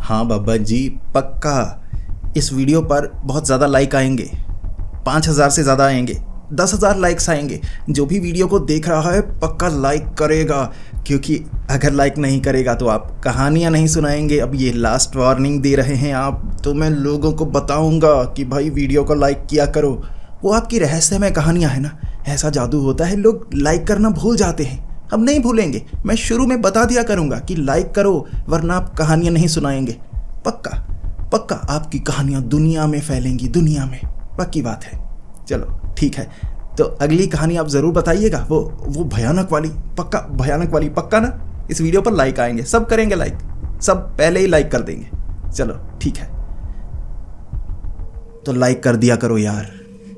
हाँ बाबा जी, पक्का इस वीडियो पर बहुत ज़्यादा लाइक आएंगे। 5,000 से ज़्यादा आएंगे, 10,000 लाइक्स आएंगे। जो भी वीडियो को देख रहा है पक्का लाइक करेगा, क्योंकि अगर लाइक नहीं करेगा तो आप कहानियाँ नहीं सुनाएंगे। अब ये लास्ट वार्निंग दे रहे हैं आप, तो मैं लोगों को बताऊंगा कि भाई वीडियो को लाइक किया करो। वो आपकी रहस्यमय कहानियाँ है ना, ऐसा जादू होता है, लोग लाइक करना भूल जाते हैं। अब नहीं भूलेंगे, मैं शुरू में बता दिया करूँगा कि लाइक करो, वरना आप कहानियाँ नहीं सुनाएंगे। पक्का पक्का आपकी कहानियाँ दुनिया में फैलेंगी, दुनिया में, पक्की बात है। चलो ठीक है, तो अगली कहानी आप ज़रूर बताइएगा, वो भयानक वाली, पक्का भयानक वाली, पक्का ना। इस वीडियो पर लाइक आएंगे, सब करेंगे लाइक, सब पहले ही लाइक कर देंगे। चलो ठीक है, तो लाइक कर दिया करो यार।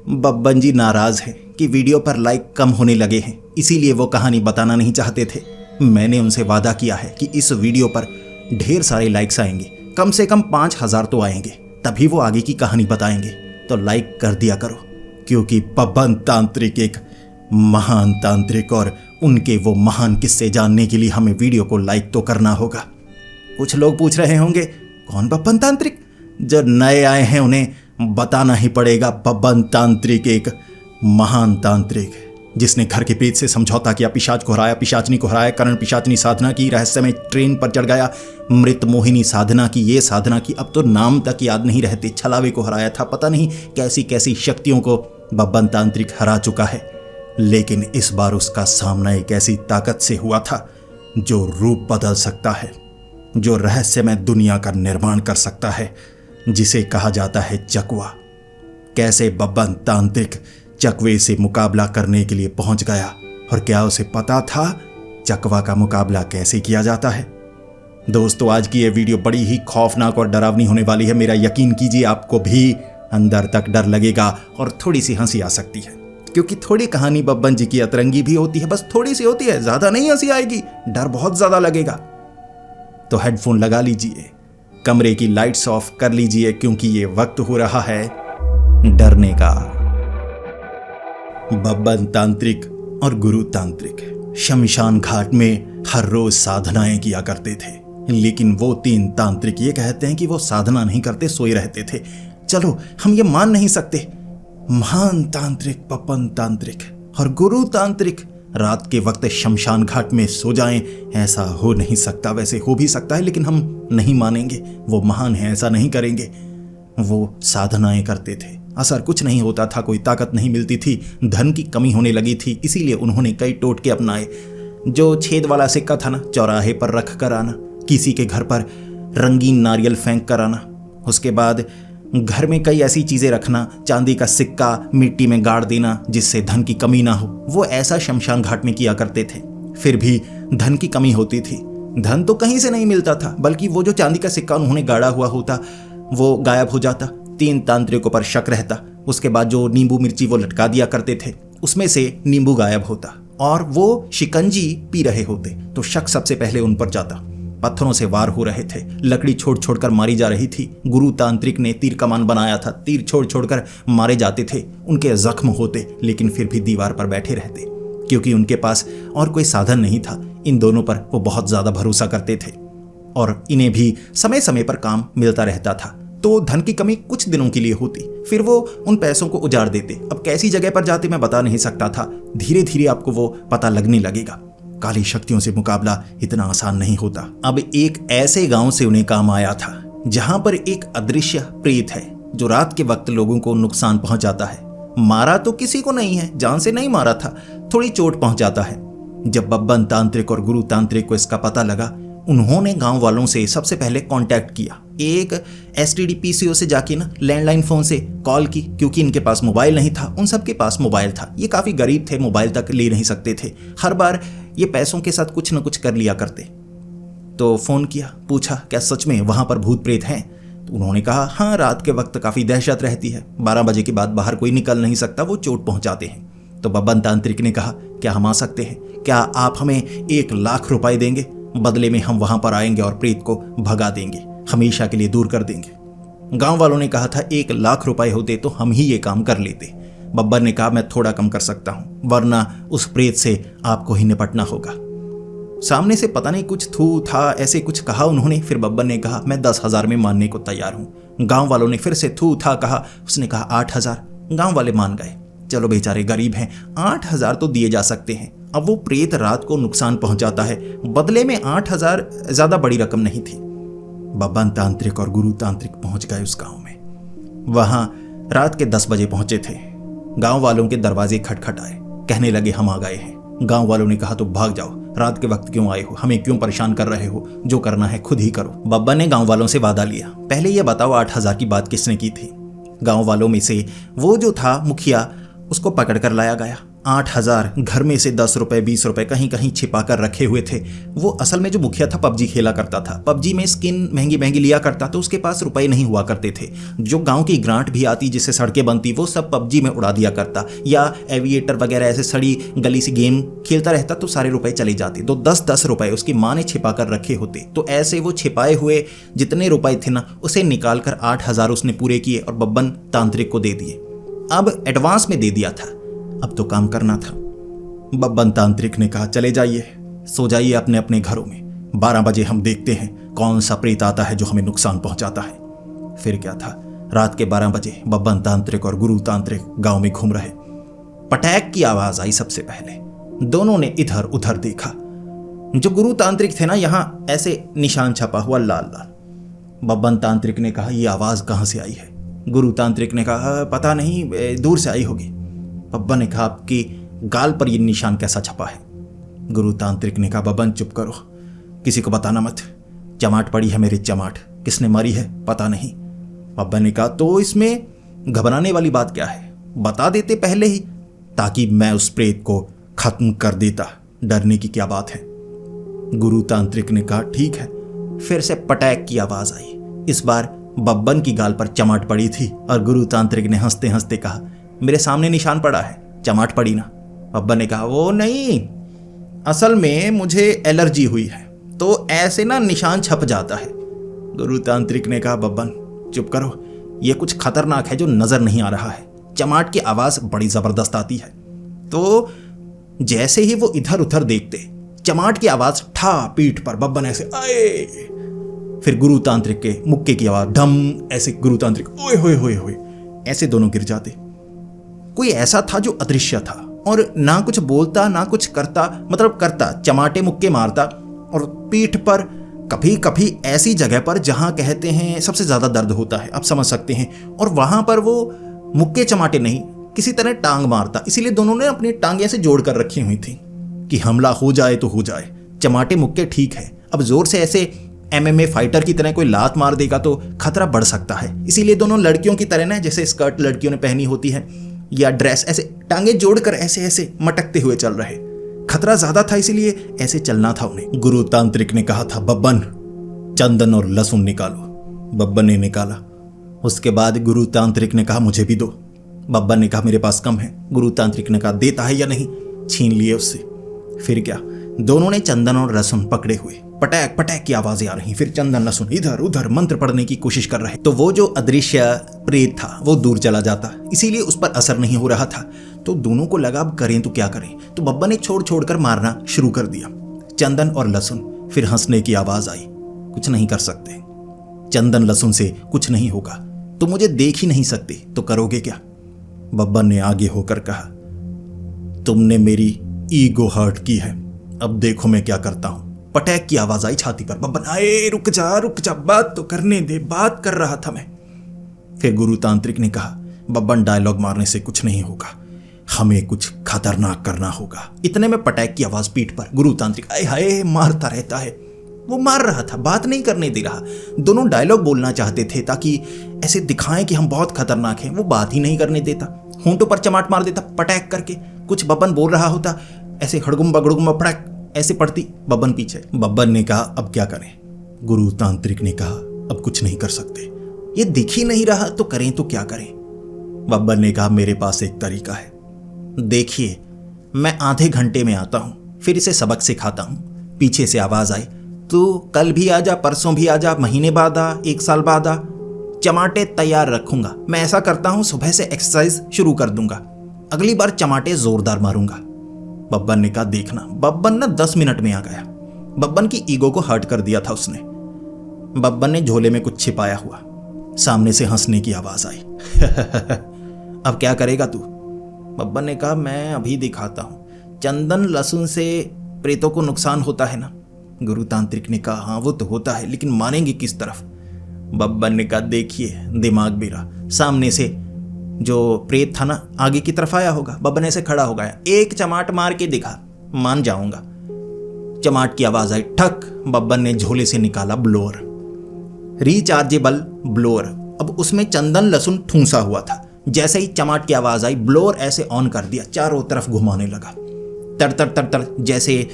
बब्बन जी नाराज़ हैं कि वीडियो पर लाइक कम होने लगे हैं, इसीलिए वो कहानी बताना नहीं चाहते थे। मैंने उनसे वादा किया है कि इस वीडियो पर ढेर सारे लाइक्स आएंगे, कम से कम 5,000 तो आएंगे, तभी वो आगे की कहानी बताएंगे। तो लाइक कर दिया करो, क्योंकि बब्बन तांत्रिक एक महान तांत्रिक, और उनके वो महान किस्से जानने के लिए हमें वीडियो को लाइक तो करना होगा। कुछ लोग पूछ रहे होंगे कौन बब्बन तांत्रिक? जो नए आए हैं उन्हें बताना ही पड़ेगा। बब्बन तांत्रिक एक महान तांत्रिक, जिसने घर के पेट से समझौता किया, पिशाच को हराया, पिशाचनी को हराया, करण पिशाचनी साधना की, रहस्यमय ट्रेन पर चढ़ गया, मृत मोहिनी साधना की, ये साधना की, अब तो नाम तक याद नहीं रहते, छलावे को हराया था, पता नहीं कैसी कैसी शक्तियों को बब्बन तांत्रिक हरा चुका है। लेकिन इस बार उसका सामना एक ऐसी ताकत से हुआ था जो रूप बदल सकता है, जो रहस्यमय दुनिया का निर्माण कर सकता है, जिसे कहा जाता है चकवा। कैसे बब्बन तांत्रिक चकवे से मुकाबला करने के लिए पहुंच गया, और क्या उसे पता था चकवा का मुकाबला कैसे किया जाता है? दोस्तों, आज की ये वीडियो बड़ी ही खौफनाक और डरावनी होने वाली है। मेरा यकीन कीजिए, आपको भी अंदर तक डर लगेगा और थोड़ी सी हंसी आ सकती है, क्योंकि थोड़ी कहानी बब्बन जी की अतरंगी भी होती है, बस थोड़ी सी होती है, ज्यादा नहीं हंसी आएगी, डर बहुत ज्यादा लगेगा। तो हेडफोन लगा लीजिए, कमरे की लाइट्स ऑफ कर लीजिए, क्योंकि ये वक्त हो रहा है डरने का। बब्बन तांत्रिक और गुरु तांत्रिक शमशान घाट में हर रोज साधनाएं किया करते थे, लेकिन वो 3 तांत्रिक ये कहते हैं कि वो साधना नहीं करते, सोए रहते थे। चलो हम ये मान नहीं सकते, महान तांत्रिक बब्बन तांत्रिक और गुरु तांत्रिक रात के वक्त शमशान घाट में सो जाएं, ऐसा हो नहीं सकता। वैसे हो भी सकता है, लेकिन हम नहीं मानेंगे, वो महान है, ऐसा नहीं करेंगे। वो साधनाएं करते थे, असर कुछ नहीं होता था, कोई ताकत नहीं मिलती थी, धन की कमी होने लगी थी, इसीलिए उन्होंने कई टोटके अपनाए। जो छेद वाला सिक्का था ना, चौराहे पर रख कर आना, किसी के घर पर रंगीन नारियल फेंक कर आना, उसके बाद घर में कई ऐसी चीज़ें रखना, चांदी का सिक्का मिट्टी में गाड़ देना जिससे धन की कमी ना हो, वो ऐसा शमशान घाट में किया करते थे। फिर भी धन की कमी होती थी, धन तो कहीं से नहीं मिलता था, बल्कि वो जो चांदी का सिक्का उन्होंने गाड़ा हुआ होता वो गायब हो जाता। 3 तांत्रिकों पर शक रहता, उसके बाद जो नींबू मिर्ची वो लटका दिया करते थे, उसमें से नींबू गायब होता, और वो शिकंजी पी रहे होते, तो शक सबसे पहले उन पर जाता। पत्थरों से वार हो रहे थे, लकड़ी छोड़ छोड़कर मारी जा रही थी, गुरु तांत्रिक ने तीर कमान बनाया था, तीर छोड़ छोड़कर मारे जाते थे, उनके जख्म होते, लेकिन फिर भी दीवार पर बैठे रहते, क्योंकि उनके पास और कोई साधन नहीं था। इन दोनों पर वो बहुत ज्यादा भरोसा करते थे, और इन्हें भी समय समय पर काम मिलता रहता था। तो धन की कमी कुछ दिनों के लिए होती, फिर वो उन पैसों को उजाड़ देते। अब कैसी जगह पर जाते मैं बता नहीं सकता था, धीरे धीरे आपको वो पता लगने लगेगा। काली शक्तियों से मुकाबला इतना आसान नहीं होता। अब एक ऐसे गांव से उन्हें काम आया था जहां पर एक अदृश्य प्रेत है जो रात के वक्त लोगों को नुकसान पहुंचाता है। मारा तो किसी को नहीं है, जान से नहीं मारा था, थोड़ी चोट पहुंचाता है। जब बब्बन तांत्रिक और गुरु तांत्रिक को इसका पता लगा, उन्होंने गांव वालों से सबसे पहले कांटेक्ट किया। एक एसटीडी पीसीओ से जाके ना लैंडलाइन फोन से कॉल की, क्योंकि इनके पास मोबाइल नहीं था, उन सबके पास मोबाइल था, ये काफ़ी गरीब थे, मोबाइल तक ले नहीं सकते थे, हर बार ये पैसों के साथ कुछ न कुछ कर लिया करते। तो फ़ोन किया, पूछा क्या सच में वहाँ पर भूत प्रेत हैं? तो उन्होंने कहा हाँ, रात के वक्त काफ़ी दहशत रहती है, 12 बजे के बाद बाहर कोई निकल नहीं सकता, वो चोट पहुँचाते हैं। तो बब्बन तांत्रिक ने कहा क्या हम आ सकते हैं? क्या आप हमें 1 लाख रुपए देंगे? बदले में हम वहां पर आएंगे और प्रेत को भगा देंगे, हमेशा के लिए दूर कर देंगे। गांव वालों ने कहा था 1 लाख रुपए होते तो हम ही ये काम कर लेते। बब्बर ने कहा मैं थोड़ा कम कर सकता हूं, वरना उस प्रेत से आपको ही निपटना होगा। सामने से पता नहीं कुछ थू था ऐसे कुछ कहा उन्होंने। फिर बब्बन ने कहा मैं 10,000 में मानने को तैयार हूं। गांव वालों ने फिर से थू था कहा, उसने कहा 8,000। गांव वाले मान गए। चलो बेचारे गरीब हैं, 8,000 तो दिए जा सकते हैं। अब वो प्रेत रात को नुकसान पहुंचाता है, बदले में 8,000 ज्यादा बड़ी रकम नहीं थी। बब्बन तांत्रिक और गुरु तांत्रिक पहुंच गए उस गांव में। वहां रात के 10 बजे पहुंचे थे। गांव वालों के दरवाजे खटखटाए, कहने लगे हम आ गए हैं। गांव वालों ने कहा तो भाग जाओ, रात के वक्त क्यों आए हो, हमें क्यों परेशान कर रहे हो, जो करना है खुद ही करो। बब्बन ने गांव वालों से वादा लिया, पहले ये बताओ 8,000 की बात किसने की थी। गांव वालों में से वो जो था मुखिया, उसको पकड़ कर लाया गया। 8,000 घर में से 10 रुपए 20 रुपए कहीं कहीं छिपा कर रखे हुए थे। वो असल में जो मुखिया था पबजी खेला करता था, पबजी में स्किन महंगी महंगी लिया करता, तो उसके पास रुपए नहीं हुआ करते थे। जो गांव की ग्रांट भी आती जिससे सड़कें बनती, वो सब पबजी में उड़ा दिया करता, या एविएटर वगैरह ऐसे सड़ी गली सी गेम खेलता रहता तो सारे रुपए चले जाते। तो 10-10 रुपए उसकी माँ ने छिपा कर रखे होते। तो ऐसे वो छिपाए हुए जितने रुपए थे ना, उसे निकाल कर 8,000 उसने पूरे किए और बब्बन तांत्रिक को दे दिए। अब एडवांस में दे दिया था, अब तो काम करना था। बब्बन तांत्रिक ने कहा चले जाइए, सो जाइए अपने अपने घरों में। 12 बजे हम देखते हैं कौन सा प्रेत आता है जो हमें नुकसान पहुंचाता है। फिर क्या था, रात के 12 बजे बब्बन तांत्रिक और गुरु तांत्रिक गांव में घूम रहे। पटैक की आवाज आई सबसे पहले। दोनों ने इधर उधर देखा। जो गुरु तांत्रिक थे ना, यहां ऐसे निशान छपा हुआ लाल लाल। बब्बन तांत्रिक ने कहा यह आवाज कहां से आई है। गुरु तांत्रिक ने कहा पता नहीं, दूर से आई होगी। बब्बन ने कहा आपकी गाल पर यह निशान कैसा छपा है। गुरु तांत्रिक ने कहा बब्बन चुप करो, किसी को बताना मत। चमाट पड़ी है मेरी चमाट, किसने मारी है पता नहीं। बब्बन ने कहा तो इसमें घबराने वाली बात क्या है, बता देते पहले ही, ताकि मैं उस प्रेत को खत्म कर देता, डरने की क्या बात है। गुरु तांत्रिक ने कहा ठीक है। फिर से पटैक की आवाज आई। इस बार बब्बन की गाल पर चमाट पड़ी थी और गुरु तांत्रिक ने हंसते हंसते कहा मेरे सामने निशान पड़ा है, चमाट पड़ी ना। बब्बन ने कहा वो नहीं, असल में मुझे एलर्जी हुई है तो ऐसे ना निशान छप जाता है। गुरु तांत्रिक ने कहा बब्बन चुप करो, ये कुछ खतरनाक है जो नजर नहीं आ रहा है। चमाट की आवाज बड़ी जबरदस्त आती है। तो जैसे ही वो इधर उधर देखते, चमाट की आवाज ठा पीठ पर, बब्बन ऐसे आए। फिर गुरु तांत्रिक के मुक्के की आवाज ढम, ऐसे गुरु तांत्रिक ओए होए होए होए, ऐसे दोनों गिर जाते। कोई ऐसा था जो अदृश्य था और ना कुछ बोलता ना कुछ करता, मतलब करता चमाटे मुक्के मारता और पीठ पर कभी कभी ऐसी जगह पर जहां कहते हैं सबसे ज्यादा दर्द होता है, आप समझ सकते हैं, और वहां पर वो मुक्के चमाटे नहीं किसी तरह टांग मारता। इसीलिए दोनों ने अपनी टांगें से जोड़ कर रखी हुई थी कि हमला हो जाए तो हो जाए। चमाटे मुक्के ठीक है, अब जोर से ऐसे MMA फाइटर की तरह कोई लात मार देगा तो खतरा बढ़ सकता है। इसीलिए दोनों लड़कियों की तरह ना, जैसे स्कर्ट लड़कियों ने पहनी होती है या ड्रेस, ऐसे टांगे जोड़कर ऐसे ऐसे मटकते हुए चल रहे। खतरा ज्यादा था इसीलिए ऐसे चलना था उन्हें। गुरु तांत्रिक ने कहा था बब्बन चंदन और लहसुन निकालो। बब्बन ने निकाला। उसके बाद गुरु तांत्रिक ने कहा मुझे भी दो। बब्बन ने कहा मेरे पास कम है। गुरु तांत्रिक ने कहा देता है या नहीं, छीन लिए उससे। फिर क्या, दोनों ने चंदन और लहसुन पकड़े हुए। पटैक पटैक की आवाजें आ रही, फिर चंदन लहसुन इधर उधर मंत्र पढ़ने की कोशिश कर रहे। तो वो जो अदृश्य प्रेत था वो दूर चला जाता, इसीलिए उस पर असर नहीं हो रहा था। तो दोनों को लगा अब करें तो क्या करें। तो बब्बन ने छोड़ छोड़ कर मारना शुरू कर दिया, चंदन और लहसुन। फिर हंसने की आवाज आई, कुछ नहीं कर सकते, चंदन लहसुन से कुछ नहीं होगा, तो मुझे देख ही नहीं सकते तो करोगे क्या। बब्बन ने आगे होकर कहा तुमने मेरी ईगो हर्ट की है, अब देखो मैं क्या करता हूं। पटैक की आवाज आई छाती पर। बब्बन आए रुक जा, बात तो करने दे, बात कर रहा था मैं। फिर गुरु तांत्रिक ने कहा बब्बन डायलॉग मारने से कुछ नहीं होगा, हमें कुछ खतरनाक करना होगा। इतने में पटैक की आवाज पीठ पर। गुरु तांत्रिक आए हाय मारता रहता है। वो मार रहा था, बात नहीं करने दे रहा। दोनों डायलॉग बोलना चाहते थे ताकि ऐसे दिखाएं कि हम बहुत खतरनाक हैं, वो बात ही नहीं करने देता। होंठों पर चमाट मार देता पटैक करके। कुछ बब्बन बोल रहा होता, ऐसे हड़गुम्बा गड़गुम्बा पटैक ऐसे पड़ती बब्बन पीछे। बब्बन ने कहा अब क्या करें। गुरु तांत्रिक ने कहा अब कुछ नहीं कर सकते, ये दिख ही नहीं रहा तो करें तो क्या करें। बब्बन ने कहा मेरे पास एक तरीका है, देखिए मैं आधे घंटे में आता हूं, फिर इसे सबक सिखाता हूं। पीछे से आवाज आई तू कल भी आ जा, परसों भी आ जा, महीने बाद आ, 1 साल बाद आ, चमाटे तैयार रखूंगा। मैं ऐसा करता हूं, सुबह से एक्सरसाइज शुरू कर दूंगा, अगली बार चमाटे जोरदार मारूंगा। बब्बन ने कहा देखना। बब्बन ना 10 मिनट में आ गया। बब्बन की ईगो को हर्ट कर दिया था उसने। बब्बन ने झोले में कुछ छिपाया हुआ। सामने से हंसने की आवाज आई। अब क्या करेगा तू? बब्बन ने कहा, मैं अभी दिखाता हूं। चंदन लहसुन से प्रेतों को नुकसान होता है ना? गुरु तांत्रिक ने कहा, हाँ वो तो होता है, लेकिन मानेंगे किस तरफ? बब्बन ने कहा, देखिए दिमाग मेरा। सामने से जो प्रेत था ना, आगे की तरफ आया होगा। बब्बन ऐसे खड़ा हो गया, एक चमाट मार के दिखा, मान जाऊंगा। चमाट की आवाज आई, ठक। बब्बन ने झोले से निकाला ब्लोअर, रिचार्जेबल ब्लोअर। अब उसमें चंदन लहसुन ठूंसा हुआ था। जैसे ही चमाट की आवाज आई, ब्लोअर ऐसे ऑन कर दिया, चारों तरफ घुमाने लगा। तर तर तर तर, जैसे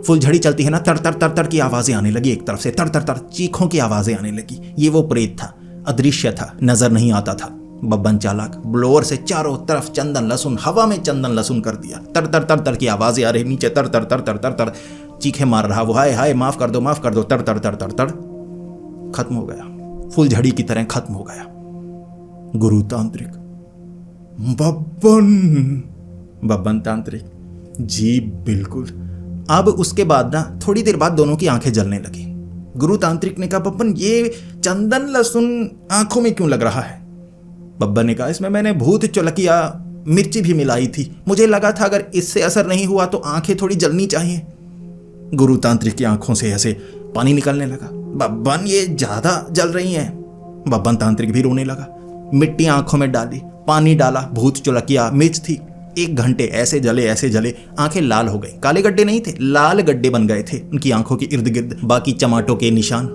फुलझड़ी चलती है ना, तर तर तर तर की आवाजें आने लगी एक तरफ से, तर तर तर चीखों की आवाजें आने लगी। ये वो प्रेत था, अदृश्य था, नजर नहीं आता था। बब्बन चालाक ब्लोअर से चारों तरफ चंदन लहसुन, हवा में चंदन लहसुन कर दिया। तर तर तर तर की आवाजें आ रही, नीचे तर तर तर तर तर तर चीखे मार रहा वो, हाय हाय माफ कर दो माफ कर दो, तर तर तर तर तर। खत्म हो गया, फुलझड़ी की तरह खत्म हो गया। गुरु तांत्रिक, बब्बन तांत्रिक, जी बिल्कुल। अब उसके बाद ना थोड़ी देर बाद दोनों की आंखें जलने लगी। गुरु तांत्रिक ने कहा, बब्बन ये चंदन लहसुन आंखों में क्यों लग रहा है? बब्बन ने कहा, इसमें मैंने भूत चुलकिया मिर्ची भी मिलाई थी, मुझे लगा था अगर इससे असर नहीं हुआ तो आंखें थोड़ी जलनी चाहिए। गुरु तांत्रिक की आंखों से ऐसे पानी निकलने लगा। बब्बन ये ज्यादा जल रही हैं। बब्बन तांत्रिक भी रोने लगा। मिट्टी आंखों में डाली, पानी डाला, भूत चुलकिया, मिर्च थी। 1 घंटे ऐसे जले, आंखें लाल हो गई। काले गड्ढे नहीं थे, लाल गड्ढे बन गए थे उनकी आंखों के इर्द गिर्द, बाकी चमाटों के निशान।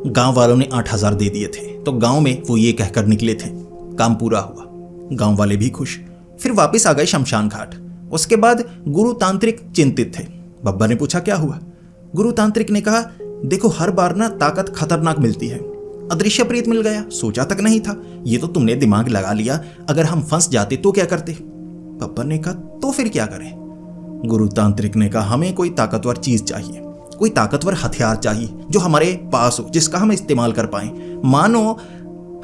गांव वालों ने 8,000 दे दिए थे, तो गांव में वो ये कहकर निकले थे, काम पूरा हुआ। गांव वाले भी खुश। फिर वापस आ गए शमशान घाट। उसके बाद गुरु तांत्रिक चिंतित थे। बब्बन ने पूछा, क्या हुआ? गुरु तांत्रिक ने कहा, देखो हर बार ना ताकत खतरनाक मिलती है। अदृश्य प्रेत मिल गया, सोचा तक नहीं था। ये तो तुमने दिमाग लगा लिया, अगर हम फंस जाते तो क्या करते? बब्बन ने कहा, तो फिर क्या करें? गुरु तांत्रिक ने कहा, हमें कोई ताकतवर चीज चाहिए, कोई ताकतवर हथियार चाहिए जो हमारे पास हो, जिसका हम इस्तेमाल कर पाए। मानो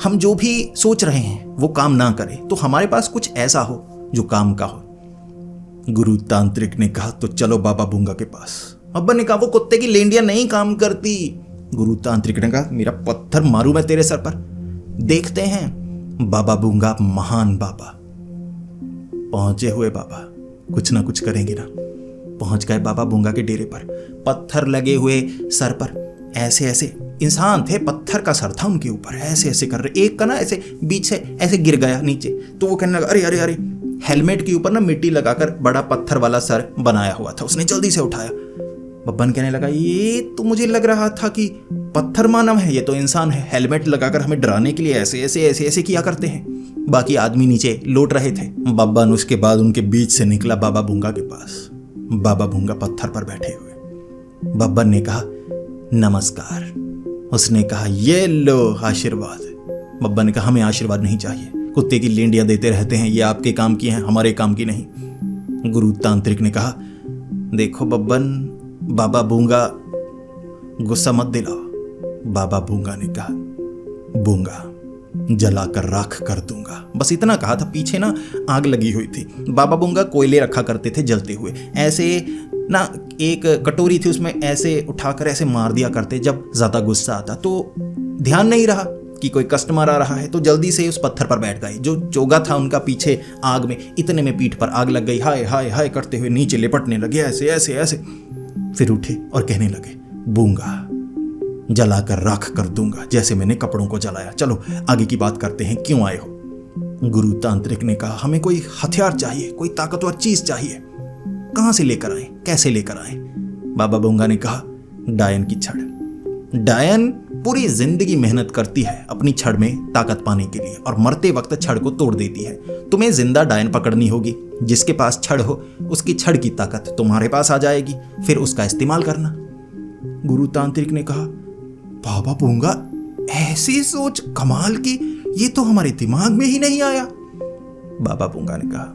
हम जो भी सोच रहे हैं वो काम ना करे, तो हमारे पास कुछ ऐसा हो जो काम का हो। गुरु तांत्रिक ने कहा, तो चलो बाबा बूंगा के पास। बब्बन ने कहा, वो कुत्ते की लेंडियां नहीं काम करती। गुरु तांत्रिक ने कहा, मेरा पत्थर मारूं मैं तेरे सर पर, देखते हैं। बाबा बूंगा महान बाबा पहुंचे हुए बाबा, कुछ ना कुछ करेंगे ना। पहुंच गए बाबा बूंगा के डेरे पर, पत्थर लगे हुए सर पर, ऐसे ऐसे इंसान थे, पत्थर का सर था उनके ऊपर, ऐसे ऐसे कर रहे। एक का ना ऐसे बीच से ऐसे गिर गया नीचे, तो वो कहने लगा, अरे अरे अरे। हेलमेट के ऊपर ना मिट्टी लगाकर बड़ा पत्थर वाला सर बनाया हुआ था, उसने जल्दी से उठाया। बब्बन कहने लगा, ये तो मुझे लग रहा था कि पत्थर मानव है, ये तो इंसान है। हेलमेट लगाकर हमें डराने के लिए ऐसे ऐसे ऐसे ऐसे किया करते हैं। बाकी आदमी नीचे लौट रहे थे। बब्बन उसके बाद उनके बीच से निकला बाबा बूंगा के पास। बाबा बूंगा पत्थर पर बैठे हुए। बब्बन ने कहा, नमस्कार। उसने कहा, ये लो आशीर्वाद। बब्बन ने कहा, हमें आशीर्वाद नहीं चाहिए, कुत्ते की लेंडियां देते रहते हैं, ये आपके काम की हैं, हमारे काम की नहीं। गुरु तांत्रिक ने कहा, देखो बब्बन, बाबा बूंगा गुस्सा मत दिलाओ। बाबा बूंगा ने कहा, बूंगा जलाकर राख कर दूंगा, बस इतना कहा था। पीछे ना आग लगी हुई थी। बाबा बूंगा कोयले रखा करते थे जलते हुए, ऐसे ना एक कटोरी थी, उसमें ऐसे उठाकर ऐसे मार दिया करते जब ज्यादा गुस्सा आता। तो ध्यान नहीं रहा कि कोई कस्टमर आ रहा है, तो जल्दी से उस पत्थर पर बैठ गए। जो चोगा था उनका पीछे आग में, इतने में पीठ पर आग लग गई। हाय हाय हाय करते हुए नीचे लिपटने लगे, ऐसे ऐसे ऐसे। फिर उठे और कहने लगे, बूंगा जलाकर राख कर दूंगा, जैसे मैंने कपड़ों को जलाया। चलो आगे की बात करते हैं, क्यों आए हो? गुरु तांत्रिक ने कहा, हमें कोई हथियार चाहिए, कोई ताकतवर चीज चाहिए। कहां से लेकर आए, कैसे लेकर आए? बाबा बूंगा ने कहा, डायन की छड़। डायन पूरी जिंदगी मेहनत करती है अपनी छड़ में ताकत पाने के लिए, और मरते वक्त छड़ को तोड़ देती है। तुम्हें जिंदा डायन पकड़नी होगी, जिसके पास छड़ हो उसकी छड़ की ताकत तुम्हारे पास आ जाएगी, फिर उसका इस्तेमाल करना। गुरु तांत्रिक ने कहा, बाबा बूंगा ऐसी सोच कमाल की, ये तो हमारे दिमाग में ही नहीं आया। बाबा बूंगा ने कहा,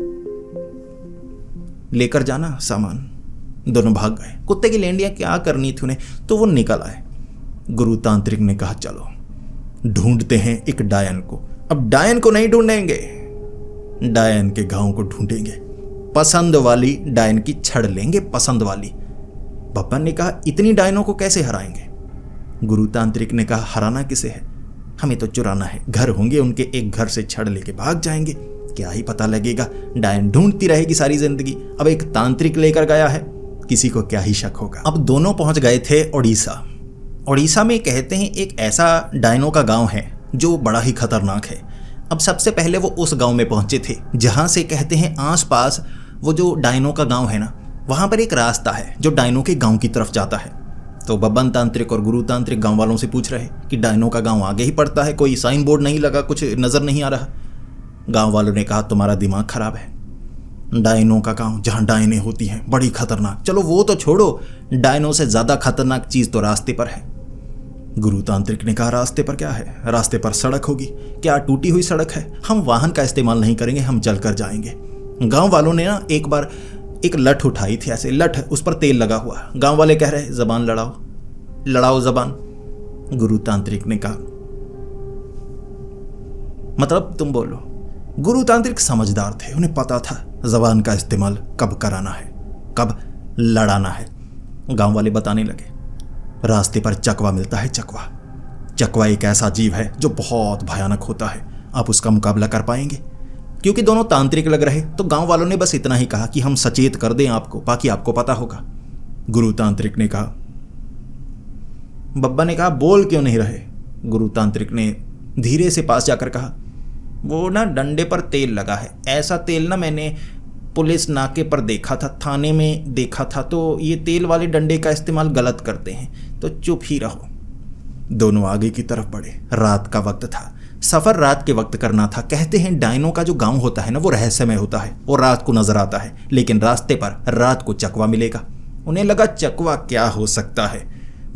लेकर जाना सामान। दोनों भाग गए। कुत्ते की लेंडियां क्या करनी थी उन्हें, तो वो निकल आए। गुरु तांत्रिक ने कहा, चलो ढूंढते हैं एक डायन को। अब डायन को नहीं ढूंढेंगे, डायन के गांव को ढूंढेंगे। पसंद वाली डायन की छड़ लेंगे, पसंद वाली। बब्बन ने कहा, इतनी डायनों को कैसे हराएंगे? गुरु तांत्रिक ने कहा, हराना किसे है, हमें तो चुराना है। घर होंगे उनके, एक घर से छड़ लेके भाग जाएंगे, क्या ही पता लगेगा। डायन ढूंढती रहेगी सारी जिंदगी, अब एक तांत्रिक लेकर गया है, किसी को क्या ही शक होगा। अब दोनों पहुंच गए थे उड़ीसा। उड़ीसा में कहते हैं एक ऐसा डायनों का गांव है जो बड़ा ही खतरनाक है। अब सबसे पहले वो उस गांव में पहुंचे थे जहां से कहते हैं आसपास वो जो डायनों का गांव है ना, वहां पर एक रास्ता है जो डायनों के गांव की तरफ जाता है। तो बब्बन तांत्रिक और गुरु तांत्रिक गांव वालों से पूछ रहे कि डायनों का गांव आगे ही पड़ता है, कोई साइन बोर्ड नहीं लगा, कुछ नजर नहीं आ रहा। गांव वालों ने कहा, तुम्हारा दिमाग खराब है, डायनों का गांव जहां डायनें होती हैं बड़ी खतरनाक। चलो वो तो छोड़ो, डायनों से ज्यादा खतरनाक चीज तो रास्ते पर है। गुरु तांत्रिक ने कहा, रास्ते पर क्या है? रास्ते पर सड़क होगी। क्या टूटी हुई सड़क है? हम वाहन का इस्तेमाल नहीं करेंगे, हम चलकर जाएंगे। गांव वालों ने ना एक बार एक लठ उठाई थी, ऐसे लठ, उस पर तेल लगा हुआ। गांव वाले कह रहे, जबान लड़ाओ, लड़ाओ जबान। गुरु तांत्रिक ने कहा, मतलब तुम बोलो। गुरु तांत्रिक समझदार थे, उन्हें पता था जबान का इस्तेमाल कब कराना है, कब लड़ाना है। गांव वाले बताने लगे, रास्ते पर चकवा मिलता है। चकवा, चकवा एक ऐसा जीव है जो बहुत भयानक होता है, आप उसका मुकाबला कर पाएंगे? क्योंकि दोनों तांत्रिक लग रहे तो गांव वालों ने बस इतना ही कहा कि हम सचेत कर दें आपको, बाकी आपको पता होगा। गुरु तांत्रिक ने कहा, बब्बा ने कहा, बोल क्यों नहीं रहे? गुरु तांत्रिक ने धीरे से पास जाकर कहा, वो ना डंडे पर तेल लगा है, ऐसा तेल ना मैंने पुलिस नाके पर देखा था, थाने में देखा था, तो ये तेल वाले डंडे का इस्तेमाल गलत करते हैं, तो चुप ही रहो। दोनों आगे की तरफ बढ़े। रात का वक्त था, सफर रात के वक्त करना था। कहते हैं डायनों का जो गांव होता है ना, वो रहस्यमय होता है, वो रात को नजर आता है, लेकिन रास्ते पर रात को चकवा मिलेगा। उन्हें लगा चकवा क्या हो सकता है।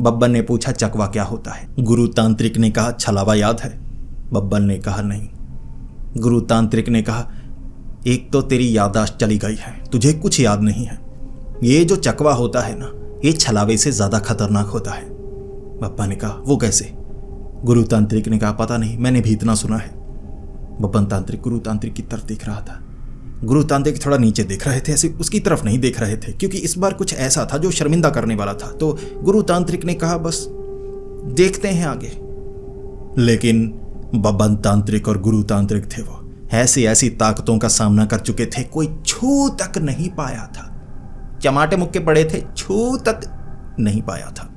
बब्बन ने पूछा, चकवा क्या होता है? गुरु तांत्रिक ने कहा, छलावा याद है? बब्बन ने कहा, नहीं। गुरु तांत्रिक ने कहा, एक तो तेरी याददाश्त चली गई है, तुझे कुछ याद नहीं है। ये जो चकवा होता है ना, ये छलावे से ज्यादा खतरनाक होता है। बब्बा ने कहा, वो कैसे? गुरु तांत्रिक ने कहा, पता नहीं, मैंने भी इतना सुना है। बब्बन तांत्रिक गुरु तांत्रिक की तरफ देख रहा था। गुरु तांत्रिक थोड़ा नीचे देख रहे थे, ऐसे उसकी तरफ नहीं देख रहे थे, क्योंकि इस बार कुछ ऐसा था जो शर्मिंदा करने वाला था। तो गुरु तांत्रिक ने कहा, बस देखते हैं आगे। लेकिन बब्बन तांत्रिक और गुरु तांत्रिक थे, वो ऐसी ऐसी ताकतों का सामना कर चुके थे, कोई छू तक नहीं पाया था। चमाटे मुक्के पड़े थे, छू तक नहीं पाया था।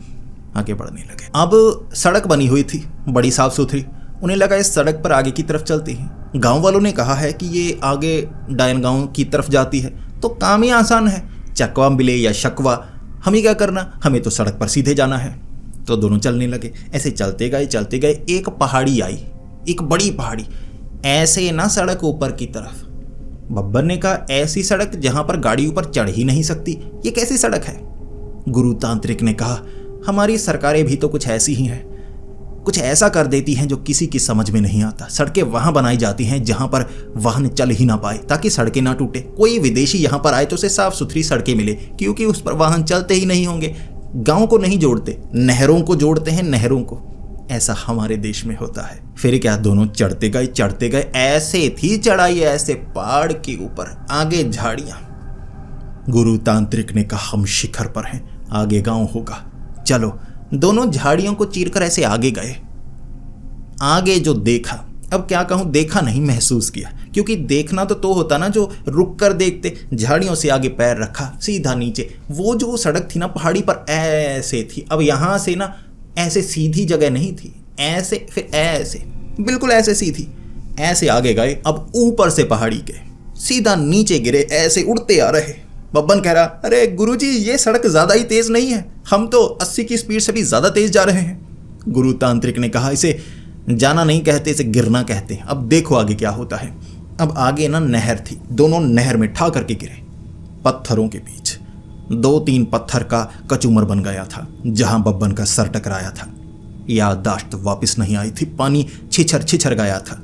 आगे बढ़ने लगे। अब सड़क बनी हुई थी, बड़ी साफ सुथरी। उन्हें लगा इस सड़क पर आगे की तरफ चलते हैं। गांव वालों ने कहा है कि ये आगे डायन गांव की तरफ जाती है, तो काम ही आसान है, चकवा मिले या शकवा, हमें क्या करना, हमें तो सड़क पर सीधे जाना है। तो दोनों चलने लगे। ऐसे चलते गए, एक पहाड़ी आई, एक बड़ी पहाड़ी, ऐसे ना सड़क ऊपर की तरफ। बब्बर ने कहा, ऐसी सड़क जहां पर गाड़ी ऊपर चढ़ ही नहीं सकती, ये कैसी सड़क है? गुरु तांत्रिक ने कहा, हमारी सरकारें भी तो कुछ ऐसी ही हैं, कुछ ऐसा कर देती हैं जो किसी की समझ में नहीं आता। सड़कें वहां बनाई जाती हैं जहां पर वाहन चल ही ना पाए, ताकि सड़कें ना टूटे। कोई विदेशी यहां पर आए तो उसे साफ सुथरी सड़कें मिले, क्योंकि उस पर वाहन चलते ही नहीं होंगे। गांव को नहीं जोड़ते, नहरों को जोड़ते हैं, नहरों को। ऐसा हमारे देश में होता है। फिर क्या, दोनों चढ़ते गए, ऐसे थी चढ़ाई, ऐसे पहाड़ के ऊपर, आगे झाड़ियां। गुरु तांत्रिक ने कहा, हम शिखर पर हैं, आगे गांव होगा, चलो। दोनों झाड़ियों को चीरकर ऐसे आगे गए। आगे जो देखा, अब क्या कहूं, देखा नहीं, महसूस किया। क्योंकि देखना तो होता ना जो रुक कर देखते। झाड़ियों से आगे पैर रखा, सीधा नीचे। वो जो सड़क थी ना पहाड़ी पर, ऐसे थी। अब यहां से ना ऐसे सीधी जगह नहीं थी, ऐसे, फिर ऐसे, बिल्कुल ऐसे सीधी। ऐसे आगे गए, अब ऊपर से पहाड़ी के सीधा नीचे गिरे, ऐसे उड़ते आ रहे। बब्बन कह रहा, अरे गुरुजी, ये सड़क ज्यादा ही तेज नहीं है, हम तो 80 की स्पीड से भी ज्यादा तेज जा रहे हैं। गुरु तांत्रिक ने कहा, इसे जाना नहीं कहते, इसे गिरना कहते हैं। अब देखो आगे क्या होता है। अब आगे ना नहर थी, दोनों नहर में ठा करके गिरे, पत्थरों के बीच। 2-3 पत्थर का कचूमर बन गया था जहां बब्बन का सर टकराया था। याददाश्त वापस नहीं आई थी, पानी छिछर गया था।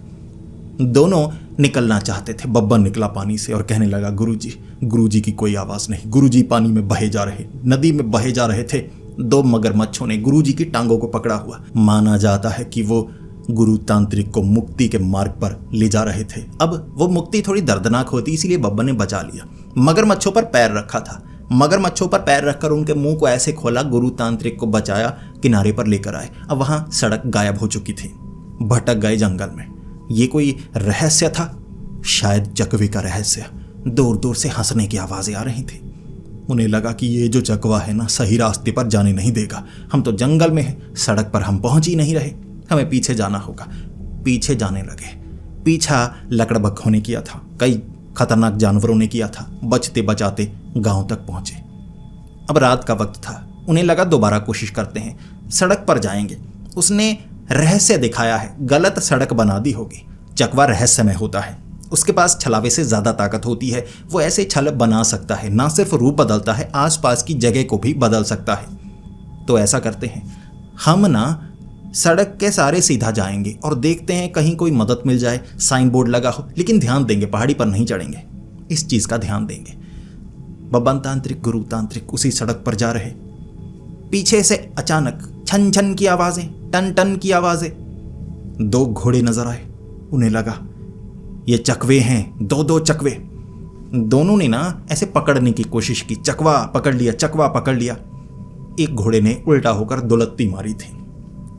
दोनों निकलना चाहते थे। बब्बन निकला पानी से और कहने लगा, गुरुजी की कोई आवाज नहीं। गुरुजी पानी में बहे जा रहे, नदी में बहे जा रहे थे। 2 मगरमच्छों ने गुरुजी की टांगों को पकड़ा हुआ। माना जाता है कि वो गुरु तांत्रिक को मुक्ति के मार्ग पर ले जा रहे थे। अब वो मुक्ति थोड़ी दर्दनाक होती, इसीलिए बब्बन ने बचा लिया। मगरमच्छों पर पैर रखा था, मगरमच्छों पर पैर रखकर उनके मुंह को ऐसे खोला, गुरु तांत्रिक को बचाया, किनारे पर लेकर आए। अब वहां सड़क गायब हो चुकी थी। भटक गए जंगल में। ये कोई रहस्य था, शायद चकवे का रहस्य। दूर दूर से हंसने की आवाजें आ रही थी। उन्हें लगा कि ये जो चकवा है ना, सही रास्ते पर जाने नहीं देगा। हम तो जंगल में हैं, सड़क पर हम पहुंच ही नहीं रहे, हमें पीछे जाना होगा। पीछे जाने लगे। पीछा लकड़बग्घों ने किया था, कई खतरनाक जानवरों ने किया था। बचते बचाते गांव तक पहुंचे। अब रात का वक्त था। उन्हें लगा दोबारा कोशिश करते हैं, सड़क पर जाएंगे। उसने रहस्य दिखाया है, गलत सड़क बना दी होगी। चकवा रहस्यमय होता है, उसके पास छलावे से ज्यादा ताकत होती है। वो ऐसे छल बना सकता है, ना सिर्फ रूप बदलता है, आसपास की जगह को भी बदल सकता है। तो ऐसा करते हैं, हम ना सड़क के सारे सीधा जाएंगे और देखते हैं कहीं कोई मदद मिल जाए, साइन बोर्ड लगा हो, लेकिन ध्यान देंगे पहाड़ी पर नहीं चढ़ेंगे। इस चीज का ध्यान देंगे। बब्बन तांत्रिक, गुरु तांत्रिक उसी सड़क पर जा रहे। पीछे से अचानक छन छन की आवाजें, टन टन की आवाजें। 2 घोड़े नजर आए। उन्हें लगा ये चकवे हैं, 2 चकवे। दोनों ने ना ऐसे पकड़ने की कोशिश की, चकवा पकड़ लिया, चकवा पकड़ लिया। एक घोड़े ने उल्टा होकर दुलत्ती मारी थी,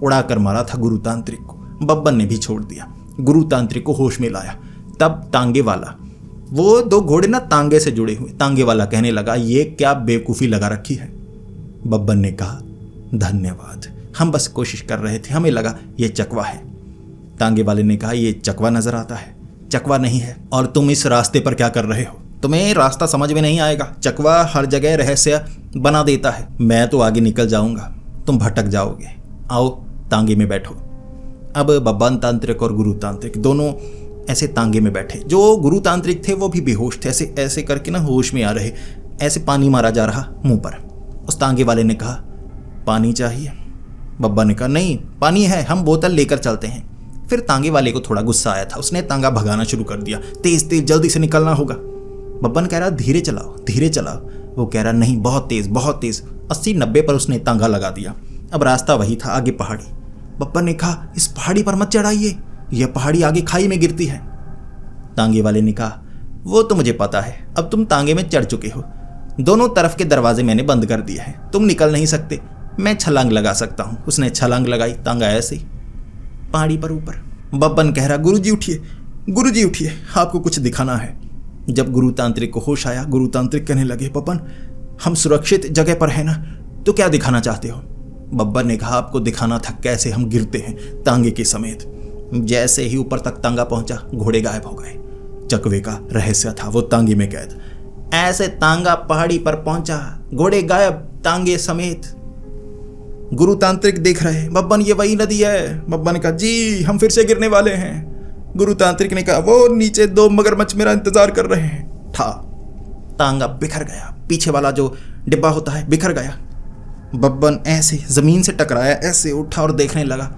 उड़ाकर मारा था गुरु तांत्रिक को। बब्बन ने भी छोड़ दिया, गुरु तांत्रिक को होश में लाया। तब तांगे वाला, वो 2 घोड़े ना तांगे से जुड़े हुए, तांगे वाला कहने लगा ये क्या बेवकूफ़ी लगा रखी है। बब्बन ने कहा धन्यवाद, हम बस कोशिश कर रहे थे, हमें लगा ये चकवा है। तांगे वाले ने कहा ये चकवा नजर आता है। चकवा नहीं है। और तुम इस रास्ते पर क्या कर रहे हो? तुम्हें रास्ता समझ में नहीं आएगा, चकवा हर जगह रहस्य बना देता है। मैं तो आगे निकल जाऊंगा, तुम भटक जाओगे। आओ तांगे में बैठो। अब बब्बन तांत्रिक और गुरु तांत्रिक दोनों ऐसे तांगे में बैठे। जो गुरु तांत्रिक थे वो भी बेहोश थे, ऐसे ऐसे करके ना होश में आ रहे। ऐसे पानी मारा जा रहा मुंह पर। उस तांगे वाले ने कहा पानी चाहिए? बब्बा ने कहा नहीं, पानी है, हम बोतल लेकर चलते हैं। फिर तांगे वाले को थोड़ा गुस्सा आया था, उसने तांगा भगाना शुरू कर दिया। तेज तेज, जल्दी से निकलना होगा। बब्बन कह रहा धीरे चलाओ, धीरे चलाओ। वो कह रहा नहीं, बहुत तेज, बहुत तेज। 80-90 पर उसने तांगा लगा दिया। अब रास्ता वही था, आगे पहाड़ी। बब्बन ने कहा इस पहाड़ी पर मत चढ़ाइए, यह पहाड़ी आगे खाई में गिरती है। तांगे वाले ने कहा वो तो मुझे पता है, अब तुम तांगे में चढ़ चुके हो। दोनों तरफ के दरवाजे मैंने बंद कर दिए हैं, तुम निकल नहीं सकते। मैं छलांग लगा सकता हूं। उसने छलांग लगाई, तांगा ऐसे पहाड़ी पर ऊपर। बब्बन कह रहा गुरुजी उठिए, गुरुजी उठिए, आपको कुछ दिखाना है। जब गुरु तांत्रिक को होश आया, गुरु तांत्रिक कहने लगे बब्बन हम सुरक्षित जगह पर है ना, तो क्या दिखाना चाहते हो? बब्बन ने कहा आपको दिखाना था कैसे हम गिरते हैं तांगे के समेत। जैसे ही ऊपर तक तांगा पहुंचा, घोड़े गायब हो गए। चकवे का रहस्य था वो तांगे में कैद। ऐसे तांगा पहाड़ी पर पहुंचा, घोड़े गायब, तांगे समेत। गुरु तांत्रिक देख रहे, बब्बन ये वही नदी है। बब्बन ने कहा जी हम फिर से गिरने वाले हैं। गुरु तांत्रिक ने कहा वो नीचे 2 मगरमच्छ मेरा इंतजार कर रहे हैं। था तांगा बिखर गया, पीछे वाला जो डिब्बा होता है बिखर गया। बब्बन ऐसे जमीन से टकराया, ऐसे उठा और देखने लगा।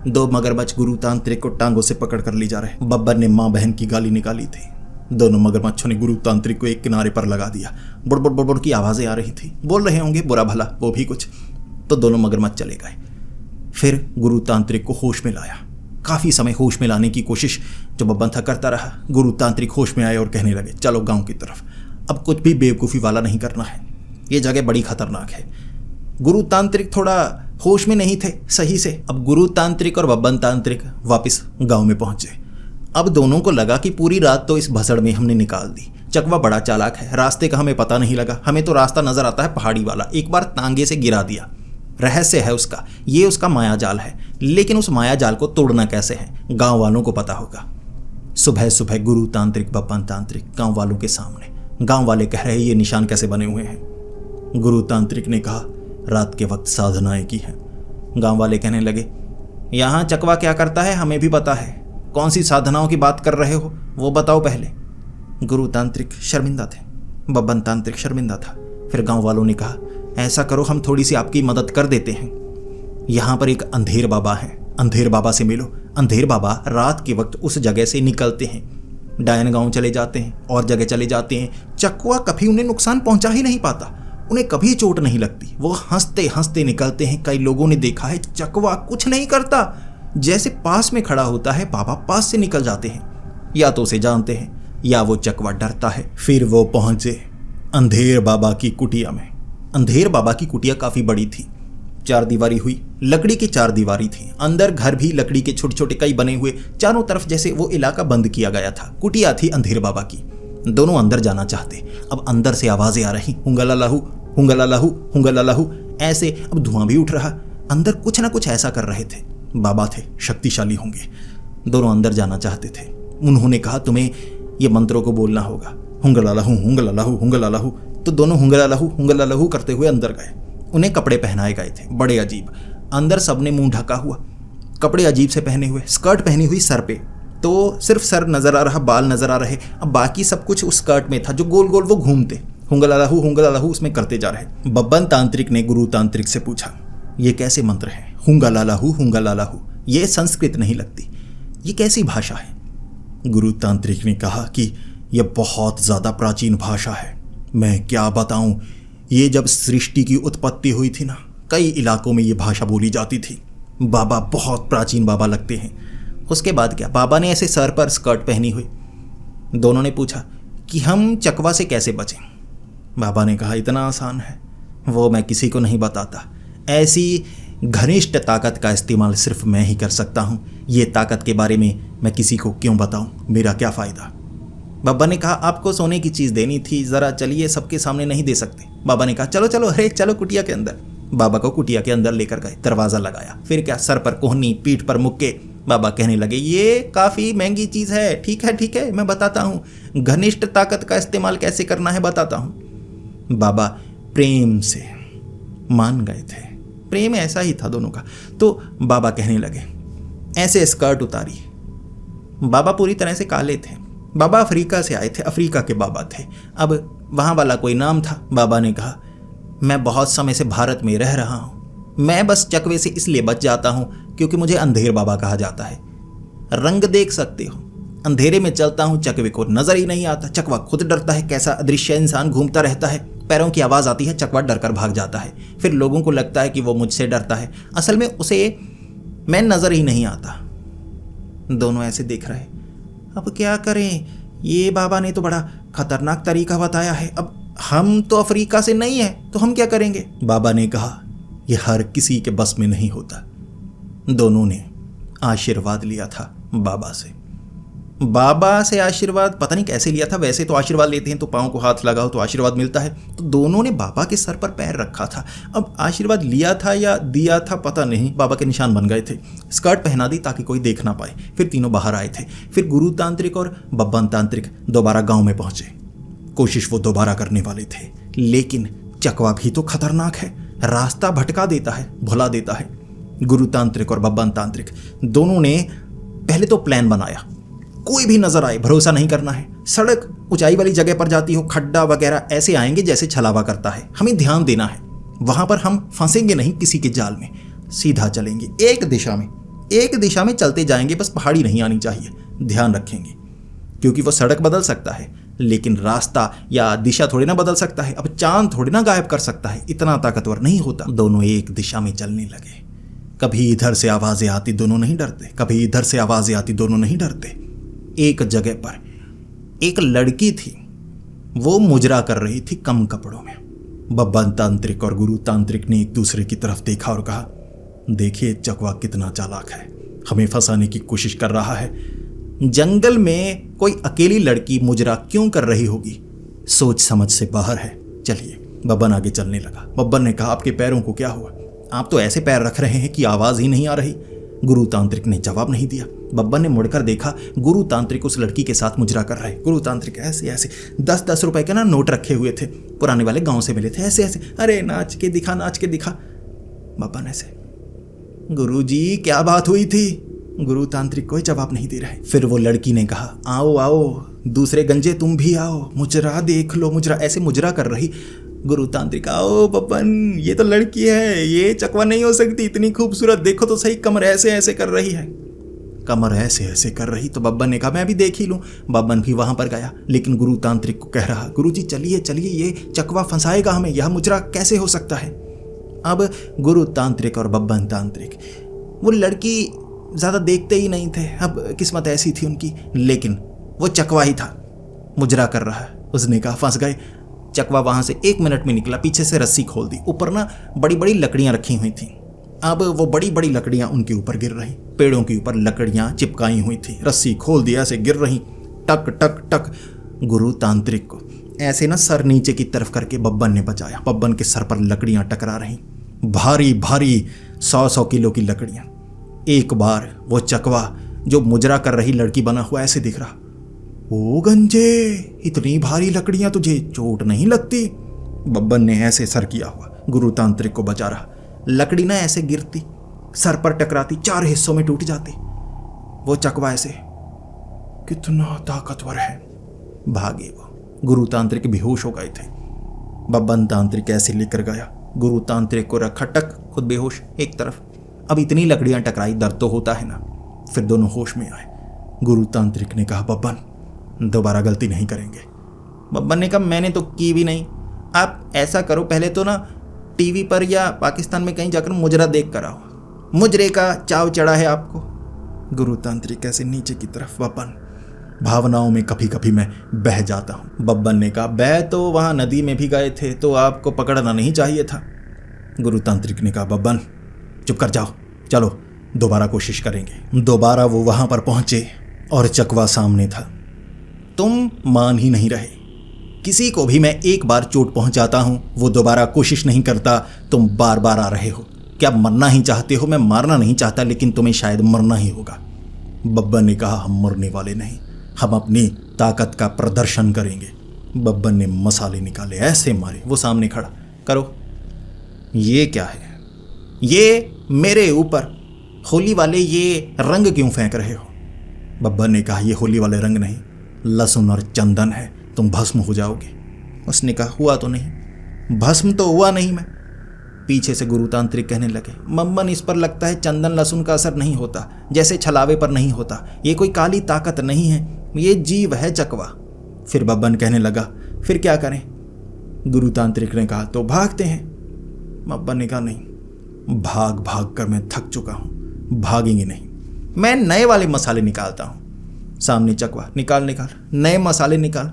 2 मगरमच्छ गुरु तांत्रिक को टांगों से पकड़ कर ले जा रहे। बब्बन ने माँ बहन की गाली निकाली थी। दोनों मगरमच्छों ने गुरु तांत्रिक को एक किनारे पर लगा दिया। बुड़ बुड़ बुड़ बुड़ की आवाजें आ रही थी, बोल रहे होंगे बुरा भला वो भी कुछ। तो दोनों मगरमच्छ चले गए। फिर गुरु तांत्रिक को होश में लाया। काफी समय होश में लाने की कोशिश जो बब्बन था करता रहा। गुरु तांत्रिक होश में आए और कहने लगे चलो गांव की तरफ, अब कुछ भी बेवकूफ़ी वाला नहीं करना है, ये जगह बड़ी खतरनाक है। गुरु तांत्रिक थोड़ा होश में नहीं थे सही से। अब गुरु तांत्रिक और बब्बन तांत्रिक वापस गांव में पहुंचे। अब दोनों को लगा कि पूरी रात तो इस भसड़ में हमने निकाल दी। चकवा बड़ा चालाक है, रास्ते का हमें पता नहीं लगा। हमें तो रास्ता नजर आता है पहाड़ी वाला, एक बार तांगे से गिरा दिया। रहस्य है उसका, ये उसका माया जाल है, लेकिन उस माया जाल को तोड़ना कैसे है गांव वालों को पता होगा। सुबह सुबह गुरु तांत्रिक बब्बन तांत्रिक गांव वालों के सामने। गांव वाले कह रहे ये निशान कैसे बने हुए हैं? गुरु तांत्रिक ने कहा रात के वक्त साधनाएं की हैं। गांव वाले कहने लगे यहाँ चकवा क्या करता है हमें भी पता है, कौन सी साधनाओं की बात कर रहे हो वो बताओ पहले। गुरु तांत्रिक शर्मिंदा थे, बब्बन तांत्रिक शर्मिंदा था। फिर गांव वालों ने कहा ऐसा करो हम थोड़ी सी आपकी मदद कर देते हैं। यहाँ पर एक अंधेर बाबा है, अंधेर बाबा से मिलो। अंधेर बाबा रात के वक्त उस जगह से निकलते हैं, डायन गांव चले जाते हैं और जगह चले जाते हैं। चकवा कभी उन्हें नुकसान पहुंचा ही नहीं पाता, उन्हें कभी चोट नहीं लगती। वो हंसते हंसते निकलते हैं। कई लोगों ने देखा है चकवा कुछ नहीं करता, जैसे पास में खड़ा होता है बाबा पास से निकल जाते हैं। या तो उसे जानते हैं या वो चकवा डरता है। फिर वो पहुंचे अंधेर बाबा की कुटिया में। अंधेर बाबा की कुटिया काफी बड़ी थी, 4 दीवारी हुई, लकड़ी की 4 दीवारी थी। अंदर घर भी लकड़ी के छोटे छोटे कई बने हुए, चारों तरफ जैसे वो इलाका बंद किया गया था। कुटिया थी अंधेर बाबा की। दोनों अंदर जाना चाहते। अब अंदर से आवाजें आ रही, हुंगला लाहू, हुंगला लाहू, हुंगला लाहू, ऐसे। अब धुआं भी उठ रहा। अंदर कुछ ना कुछ ऐसा कर रहे थे। बाबा थे, शक्तिशाली होंगे। दोनों अंदर जाना चाहते थे। उन्होंने कहा तुम्हें ये मंत्रों को बोलना होगा, हुंगला लाहू, हुंगला लाहू, हुंगला लाहू। तो दोनों हुंगला लाहू करते हुए अंदर गए। उन्हें कपड़े पहनाए गए थे, बड़े अजीब। अंदर सबने मुंह ढका हुआ, कपड़े अजीब से पहने हुए, स्कर्ट पहनी हुई सर पे, तो सिर्फ सर नजर आ रहा, बाल नजर आ रहे। अब बाकी सब कुछ उस स्कर्ट में था जो गोल गोल वो घूमते। हुंगला लाहू उसमें करते जा रहे। बब्बन तांत्रिक ने गुरु तांत्रिक से पूछा, ये कैसे मंत्र है? हुंगला लाहू, ये संस्कृत नहीं लगती, ये कैसी भाषा है? गुरु तांत्रिक ने कहा कि यह बहुत ज्यादा प्राचीन भाषा है। मैं क्या बताऊं, ये जब सृष्टि की उत्पत्ति हुई थी ना, कई इलाकों में ये भाषा बोली जाती थी। बाबा बहुत प्राचीन बाबा लगते हैं। उसके बाद क्या? बाबा ने ऐसे सर पर स्कर्ट पहनी हुई। दोनों ने पूछा कि हम चकवा से कैसे बचें? बाबा ने कहा इतना आसान है, वो मैं किसी को नहीं बताता। ऐसी घनिष्ठ ताकत का इस्तेमाल सिर्फ मैं ही कर सकता हूँ। ये ताकत के बारे में मैं किसी को क्यों बताऊँ, मेरा क्या फ़ायदा? बाबा ने कहा आपको सोने की चीज़ देनी थी, ज़रा चलिए, सबके सामने नहीं दे सकते। बाबा ने कहा चलो चलो, अरे चलो कुटिया के अंदर। बाबा को कुटिया के अंदर लेकर गए, दरवाज़ा लगाया। फिर क्या, सर पर कोहनी, पीठ पर मुक्के। बाबा कहने लगे ये काफ़ी महंगी चीज़ है। ठीक है, मैं बताता हूँ, घनिष्ठ ताकत का इस्तेमाल कैसे करना है बताता हूँ। बाबा प्रेम से मान गए थे। प्रेम ऐसा ही था दोनों का। तो बाबा कहने लगे, ऐसे स्कर्ट उतारी। बाबा पूरी तरह से काले थे। बाबा अफ्रीका से आए थे, अफ्रीका के बाबा थे। अब वहाँ वाला कोई नाम था। बाबा ने कहा मैं बहुत समय से भारत में रह रहा हूँ। मैं बस चकवे से इसलिए बच जाता हूँ क्योंकि मुझे अंधेर बाबा कहा जाता है। रंग देख सकते हो, अंधेरे में चलता हूँ, चकवे को नजर ही नहीं आता। चकवा खुद डरता है, कैसा अदृश्य इंसान घूमता रहता है। पैरों की आवाज़ आती है, चकवा डरकर भाग जाता है। फिर लोगों को लगता है कि वो मुझसे डरता है, असल में उसे मैं नजर ही नहीं आता। दोनों ऐसे देख रहे। अब क्या करें, ये बाबा ने तो बड़ा खतरनाक तरीका बताया है। अब हम तो अफ्रीका से नहीं है, तो हम क्या करेंगे? बाबा ने कहा यह हर किसी के बस में नहीं होता। दोनों ने आशीर्वाद लिया था बाबा से। बाबा से आशीर्वाद पता नहीं कैसे लिया था। वैसे तो आशीर्वाद लेते हैं तो पाँव को हाथ लगाओ तो आशीर्वाद मिलता है। तो दोनों ने बाबा के सर पर पैर रखा था। अब आशीर्वाद लिया था या दिया था पता नहीं। बाबा के निशान बन गए थे। स्कर्ट पहना दी ताकि कोई देख ना पाए। फिर तीनों बाहर आए थे। फिर गुरु तांत्रिक और बब्बन तांत्रिक दोबारा गांव में पहुंचे। कोशिश वो दोबारा करने वाले थे, लेकिन चकवा भी तो खतरनाक है, रास्ता भटका देता है, भुला देता है। गुरु तांत्रिक और बब्बन तांत्रिक दोनों ने पहले तो प्लान बनाया, कोई भी नजर आए भरोसा नहीं करना है। सड़क ऊंचाई वाली जगह पर जाती हो, खड्डा वगैरह ऐसे आएंगे जैसे छलावा करता है, हमें ध्यान देना है। वहां पर हम फंसेंगे नहीं किसी के जाल में, सीधा चलेंगे एक दिशा में चलते जाएंगे, बस पहाड़ी नहीं आनी चाहिए, ध्यान रखेंगे। क्योंकि वो सड़क बदल सकता है लेकिन रास्ता या दिशा थोड़ी ना बदल सकता है। अब चांद थोड़ी ना गायब कर सकता है, इतना ताकतवर नहीं होता। दोनों एक दिशा में चलने लगे। कभी इधर से आवाजें आती, दोनों नहीं डरते। कभी इधर से आवाजें आती, दोनों नहीं डरते। एक जगह पर एक लड़की थी, वो मुजरा कर रही थी कम कपड़ों में। बब्बन तांत्रिक और गुरु तांत्रिक ने एक दूसरे की तरफ देखा और कहा, देखिए चकवा कितना चालाक है, हमें फंसाने की कोशिश कर रहा है। जंगल में कोई अकेली लड़की मुजरा क्यों कर रही होगी, सोच समझ से बाहर है। चलिए। बब्बन आगे चलने लगा। बब्बन ने कहा, आपके पैरों को क्या हुआ? आप तो ऐसे पैर रख रहे हैं कि आवाज ही नहीं आ रही। गुरु तांत्रिक ने जवाब नहीं दिया। बब्बन ने मुड़कर देखा, गुरु तांत्रिक उस लड़की के साथ मुजरा कर रहे। गुरु तांत्रिक ऐसे ऐसे 10-10 रुपए के ना नोट रखे हुए थे, पुराने वाले गांव से मिले थे। ऐसे ऐसे, अरे नाच के दिखा। बब्बन ऐसे, गुरुजी क्या बात हुई थी? गुरु तांत्रिक कोई जवाब नहीं दे रहे। फिर वो लड़की ने कहा, आओ दूसरे गंजे तुम भी आओ, मुजरा देख लो। मुजरा ऐसे मुजरा कर रही। गुरु तांत्रिक, आओ बब्बन, ये तो लड़की है, ये चकवा नहीं हो सकती, इतनी खूबसूरत, देखो तो सही, कमर ऐसे ऐसे कर रही है। कमर ऐसे ऐसे कर रही। तो बब्बन ने कहा, मैं भी देख ही लूँ। बब्बन भी वहां पर गया, लेकिन गुरु तांत्रिक को कह रहा, गुरुजी चलिए, ये चकवा फंसाएगा हमें, यह मुजरा कैसे हो सकता है? अब गुरु तांत्रिक और बब्बन तांत्रिक वो लड़की ज़्यादा देखते ही नहीं थे। अब किस्मत ऐसी थी उनकी, लेकिन वो चकवा ही था, मुजरा कर रहा है। उसने कहा, फंस गए, चकवा वहां से 1 मिनट में निकला, पीछे से रस्सी खोल दी। ऊपर ना बड़ी बड़ी लकड़ियां रखी हुई थी। अब वो बड़ी बड़ी लकड़ियां उनके ऊपर गिर रही, पेड़ों के ऊपर लकड़ियां चिपकाई हुई थी, रस्सी खोल दिया, ऐसे गिर रही, टक टक टक। गुरु तांत्रिक को ऐसे ना सर नीचे की तरफ करके बब्बन ने बचाया। बब्बन के सर पर लकड़ियां टकरा रही, भारी भारी 100-100 किलो की लकड़ियां। एक बार वो चकवा जो मुजरा कर रही लड़की बना हुआ ऐसे दिख रहा, ओ गंजे, इतनी भारी लकड़ियां, तुझे चोट नहीं लगती? बब्बन ने ऐसे सर किया हुआ गुरु तांत्रिक को बचा रहा। लकड़ी ना ऐसे गिरती, सर पर टकराती, 4 हिस्सों में टूट जाती। वो चकवा ऐसे, कितना ताकतवर है। भागे वो। गुरु तांत्रिक बेहोश हो गए थे। बब्बन तांत्रिक ऐसे लेकर गया, गुरु तांत्रिक को रखा टक, खुद बेहोश एक तरफ। अब इतनी लकड़ियां टकराई, दर्द तो होता है ना। फिर दोनों होश में आए। गुरु तांत्रिक ने कहा, बब्बन दोबारा गलती नहीं करेंगे। बब्बन ने कहा, मैंने तो की भी नहीं। आप ऐसा करो, पहले तो ना टीवी पर या पाकिस्तान में कहीं जाकर मुजरा देख कर आओ। मुजरे का चाव चढ़ा है आपको। गुरु तांत्रिक ऐसे नीचे की तरफ, बब्बन भावनाओं में कभी कभी मैं बह जाता हूं। बब्बन ने कहा, बह तो वहां नदी में भी गए थे, तो आपको पकड़ना नहीं चाहिए था। गुरु तांत्रिक ने कहा, बब्बन चुप कर जाओ, चलो दोबारा कोशिश करेंगे। दोबारा वो वहां पर पहुंचे और चकवा सामने था। तुम मान ही नहीं रहे। किसी को भी मैं एक बार चोट पहुंचाता हूं, वो दोबारा कोशिश नहीं करता। तुम बार बार आ रहे हो। क्या मरना ही चाहते हो? मैं मारना नहीं चाहता, लेकिन तुम्हें शायद मरना ही होगा। बब्बन ने कहा, हम मरने वाले नहीं, हम अपनी ताकत का प्रदर्शन करेंगे। बब्बन ने मसाले निकाले, ऐसे मारे। वो सामने खड़ा, करो। ये क्या है? ये मेरे ऊपर होली वाले ये रंग क्यों फेंक रहे हो? बब्बन ने कहा, ये होली वाले रंग नहीं, लहसुन और चंदन है, तुम भस्म हो जाओगे। उसने कहा, हुआ तो नहीं, भस्म तो हुआ नहीं मैं। पीछे से गुरु तांत्रिक कहने लगे, बब्बन इस पर लगता है चंदन लहसुन का असर नहीं होता, जैसे छलावे पर नहीं होता। ये कोई काली ताकत नहीं है, ये जीव है चकवा। फिर बब्बन कहने लगा, फिर क्या करें? गुरु तांत्रिक ने कहा, तो भागते हैं। बब्बन ने कहा, नहीं, भाग भाग कर मैं थक चुका हूं, भागेंगे नहीं, मैं नए वाले मसाले निकालता हूं। सामने चकवा, निकाल निकाल, नए मसाले निकाल।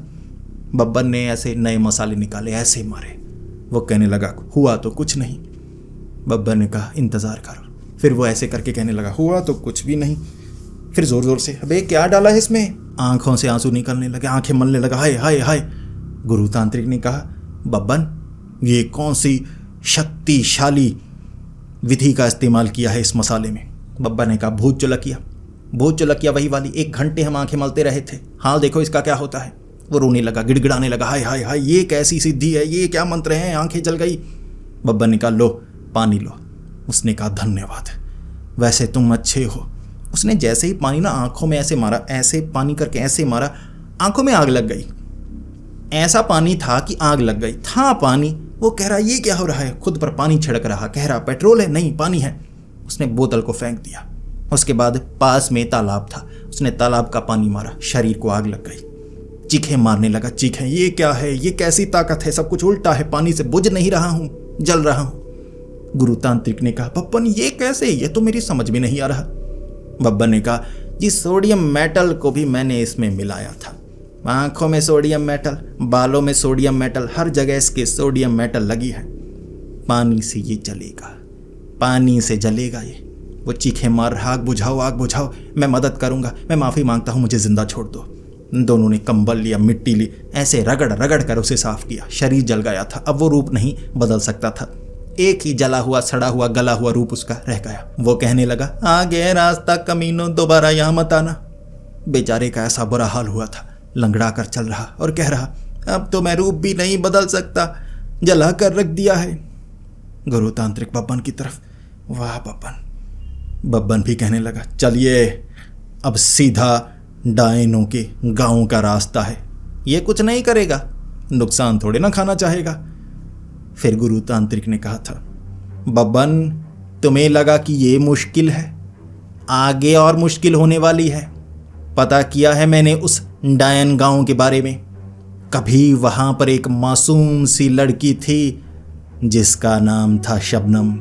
बब्बन ने ऐसे नए मसाले निकाले, ऐसे मारे। वो कहने लगा, हुआ तो कुछ नहीं। बब्बन ने कहा, इंतजार करो। फिर वो ऐसे करके कहने लगा, हुआ तो कुछ भी नहीं। फिर जोर जोर से, अबे क्या डाला है इसमें? आंखों से आंसू निकलने लगे, आंखें मलने लगा, हाय हाय हाय। गुरु तांत्रिक ने कहा, बब्बन ये कौन सी शक्तिशाली विधि का इस्तेमाल किया है इस मसाले में? बब्बन ने कहा, भूत चुलकिया। भूत चुलकिया वही वाली, 1 घंटे हम आंखें मलते रहे थे, हाल देखो इसका क्या होता है। वो रोने लगा, गिड़गिड़ाने लगा, हाय हाय हाय, ये कैसी सिद्धि है, ये क्या मंत्र हैं? आंखें जल गई। बब्बन ने कहा, लो पानी लो। उसने कहा, धन्यवाद, वैसे तुम अच्छे हो। उसने जैसे ही पानी ना आंखों में ऐसे मारा, ऐसे पानी करके ऐसे मारा, आंखों में आग लग गई। ऐसा पानी था कि आग लग गई, था पानी। वो कह रहा, ये क्या हो रहा है? खुद पर पानी छिड़क रहा, कह रहा, पेट्रोल है? नहीं, पानी है। उसने बोतल को फेंक दिया। उसके बाद पास में तालाब था, उसने तालाब का पानी मारा, शरीर को आग लग गई। चीखें मारने लगा, चीखें, ये क्या है, ये कैसी ताकत है, सब कुछ उल्टा है, पानी से बुझ नहीं रहा हूं, जल रहा हूं। गुरु तांत्रिक ने कहा, बब्बन ये कैसे, ये तो मेरी समझ में नहीं आ रहा। बब्बन ने कहा, जी सोडियम मेटल को भी मैंने इसमें मिलाया था। आंखों में सोडियम मेटल, बालों में सोडियम मेटल, हर जगह इसके सोडियम मेटल लगी है। पानी से ये जलेगा, पानी से जलेगा ये। वो चीखें मार रहा, आग बुझाओ, आग बुझाओ, मैं मदद करूंगा, मैं माफ़ी मांगता हूं, मुझे जिंदा छोड़ दो। दोनों ने कंबल लिया, मिट्टी ली, ऐसे रगड़ रगड़ कर उसे साफ किया। शरीर जल गया था, अब वो रूप नहीं बदल सकता था। एक ही जला हुआ, सड़ा हुआ, गला हुआ रूप उसका रह गया। वो कहने लगा, आगे रास्ता कमीनों, दोबारा यहाँ मत आना। बेचारे का ऐसा बुरा हाल हुआ था, लंगड़ा कर चल रहा और कह रहा, अब तो मैं रूप भी नहीं बदल सकता, जला कर रख दिया है। गुरु तांत्रिक बब्बन की तरफ, वाह बब्बन। बब्बन भी कहने लगा, चलिए अब सीधा डायनों के गांव का रास्ता है, ये कुछ नहीं करेगा, नुकसान थोड़े ना खाना चाहेगा। फिर गुरु तांत्रिक ने कहा था, बब्बन तुम्हें लगा कि ये मुश्किल है, आगे और मुश्किल होने वाली है। पता किया है मैंने उस डायन गांव के बारे में। कभी वहां पर एक मासूम सी लड़की थी जिसका नाम था शबनम।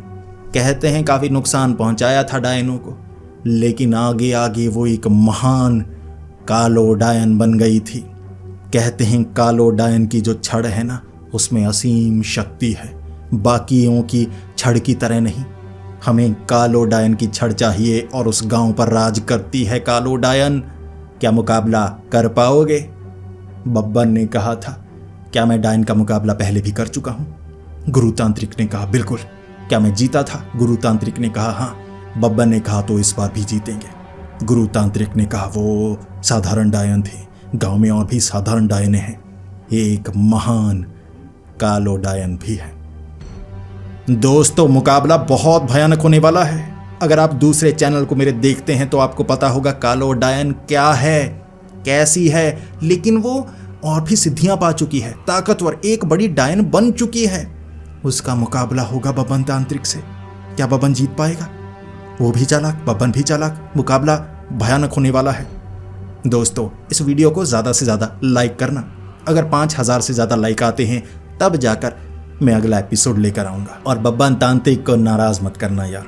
कहते हैं काफी नुकसान पहुंचाया था डायनों को, लेकिन आगे आगे वो एक महान कालो डायन बन गई थी। कहते हैं कालो डायन की जो छड़ है ना, उसमें असीम शक्ति है, बाकियों की छड़ की तरह नहीं। हमें कालोडायन की छड़ चाहिए और उस गांव पर राज करती है कालोडायन। क्या मुकाबला कर पाओगे? बब्बन ने कहा था। क्या मैं डायन का मुकाबला पहले भी कर चुका हूं? गुरुतांत्रिक ने कहा बिल्कुल। क्या मैं जीता था? गुरुतांत्रिक ने कहा हाँ। बब्बन ने कहा तो इस बार भी जीतेंगे। गुरुतांत्रिक ने कहा वो साधारण डायन थे, गांव में और भी साधारण डायने हैं, एक महान कालोडायन भी है। दोस्तों, मुकाबला बहुत भयानक होने वाला है। अगर आप दूसरे चैनल को मेरे देखते हैं तो आपको पता होगा कालोडायन क्या है, कैसी है, लेकिन वो और भी सिद्धियां पा चुकी है, ताकतवर एक बड़ी डायन बन चुकी है। उसका मुकाबला होगा बब्बन तांत्रिक से। क्या बब्बन जीत पाएगा? वो भी चालाक, बब्बन भी चालाक, मुकाबला भयानक होने वाला है। दोस्तों, इस वीडियो को ज़्यादा से ज़्यादा लाइक करना। अगर 5000 से ज़्यादा लाइक आते हैं तब जाकर मैं अगला एपिसोड लेकर आऊँगा। और बब्बन तांत्रिक को नाराज़ मत करना यार,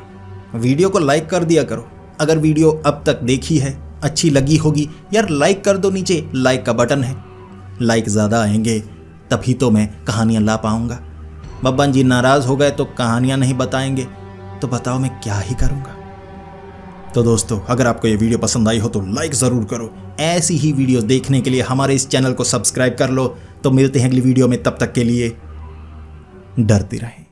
वीडियो को लाइक कर दिया करो। अगर वीडियो अब तक देखी है, अच्छी लगी होगी यार, लाइक कर दो। नीचे लाइक का बटन है, लाइक ज़्यादा आएंगे तभी तो मैं कहानियाँ ला पाऊँगा। बब्बन जी नाराज़ हो गए तो कहानियाँ नहीं बताएंगे, तो बताओ मैं क्या ही करूँगा। तो दोस्तों, अगर आपको ये वीडियो पसंद आई हो तो लाइक ज़रूर करो। ऐसी ही वीडियो देखने के लिए हमारे इस चैनल को सब्सक्राइब कर लो। तो मिलते हैं अगली वीडियो में, तब तक के लिए डरते रहें।